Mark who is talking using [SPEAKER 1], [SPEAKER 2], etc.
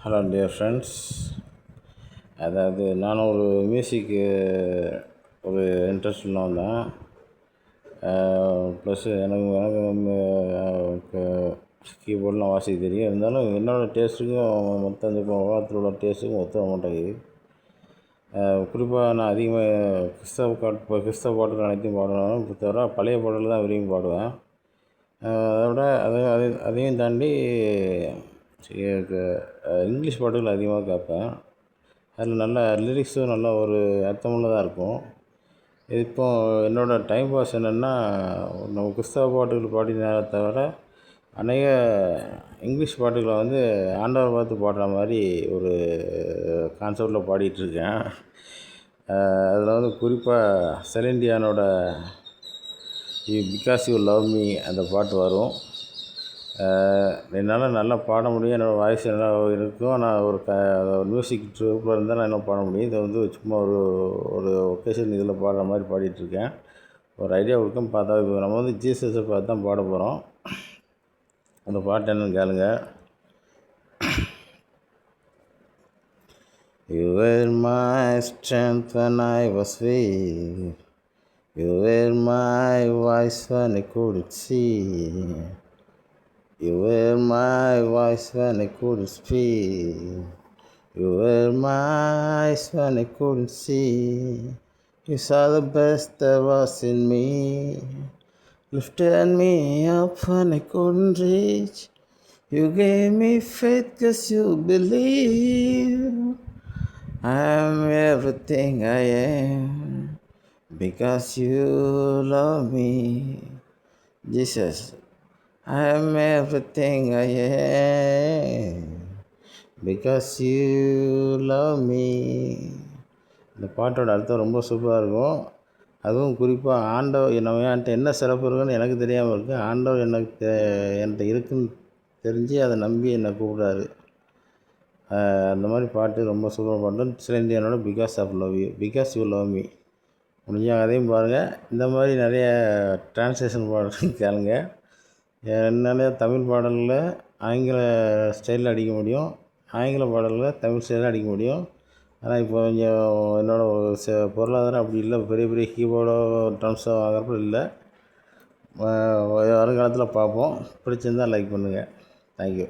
[SPEAKER 1] Hello dear friends. அதாவது நான் ஒரு மியூசிக்கு ஒரு இன்ட்ரெஸ்ட் உள்ளவன் தான். ப்ளஸ் எனக்கு கீபோர்டெலாம் வாசிக்க தெரியும். இருந்தாலும் என்னோடய டேஸ்ட்டுக்கும் மொத்த இந்த உலகத்தில் உள்ள டேஸ்ட்டுக்கும் ஒத்து வர மாட்டேங்குது. குறிப்பாக நான் அதிகமாக கிறிஸ்தவ பாடல்கள் அனைத்தையும் பாடுவேன். தவிர பழைய பாடல்கள் தான் விரும்பி பாடுவேன். அதை விட அதையும் தாண்டி இங்கிலீஷ் பாட்டுகள் அதிகமாக கேட்பேன். அதில் நல்ல லிரிக்ஸும் நல்ல ஒரு அர்த்தமுள்ளதாக இருக்கும். இப்போ என்னோடய டைம் பாஸ் என்னென்னா, நம்ம கிறிஸ்தவ பாட்டுகள் பாடினே தவிர அநேக இங்கிலீஷ் பாட்டுகளை வந்து ஆண்டவரை பார்த்து பாடுற மாதிரி ஒரு கான்செப்டில் பாடிகிட்ருக்கேன். அதில் வந்து குறிப்பாக செலின் டியானோட பிகாஸ் யூ லவ் மீ அந்த பாட்டு வரும். என்னால் நல்லா பாட முடியும். என்னோடய வாய்ஸ் நல்லா இருக்கும். நான் ஒரு மியூசிக் ட்ரூப்பில் இருந்தால் நான் என்ன பாட முடியும். இதை வந்து சும்மா ஒரு ஒகேஷன் இதில் பாடுற மாதிரி பாடிகிட்ருக்கேன். ஒரு ஐடியா கொடுக்கும் பார்த்தா. இப்போ நம்ம வந்து ஜீசஸை பார்த்து தான் பாட போகிறோம். அந்த பாட்டு என்னன்னு கேளுங்க. You were my strength when I was weak. You were my voice when I couldn't see. You were my voice when I couldn't speak. You were my eyes when I couldn't see. You saw the best there was in me. Lifted me up when I couldn't reach. You gave me faith 'cause you believe. I am everything I am because you love me. Jesus, I am everything I am because you love me. இந்த பாட்டோட அர்த்தம் ரொம்ப சூப்பராக இருக்கும். அதுவும் குறிப்பாக ஆண்டவர் நம்ம என்கிட்ட என்ன சிறப்பு இருக்குன்னு எனக்கு தெரியாமல் இருக்குது. ஆண்டவர் என்கிட்ட இருக்குன்னு தெரிஞ்சு அதை நம்பி என்னை கூப்பிட்றாரு. அந்த மாதிரி பாட்டு ரொம்ப சூப்பராக பாட்டு. செலின் டியானோட பிகாஸ் யூ லவ் மீ முடிஞ்சால் அதையும் பாருங்கள். இந்த மாதிரி நிறைய ட்ரான்ஸ்லேஷன் பாடல் கேளுங்க. என்னால் தமிழ் பாடலில் ஆங்கில ஸ்டைலில் அடிக்க முடியும், ஆங்கில பாடலில் தமிழ் ஸ்டைலில் அடிக்க முடியும். ஆனால் இப்போ கொஞ்சம் என்னோடய பொருளாதாரம் அப்படி இல்லை. பெரிய பெரிய கீபோர்டோ ட்ரம்ஸோ வாங்குறப்போ இல்லை. வருங்காலத்தில் பார்ப்போம். பிடிச்சிருந்தால் லைக் பண்ணுங்கள். தேங்க்யூ.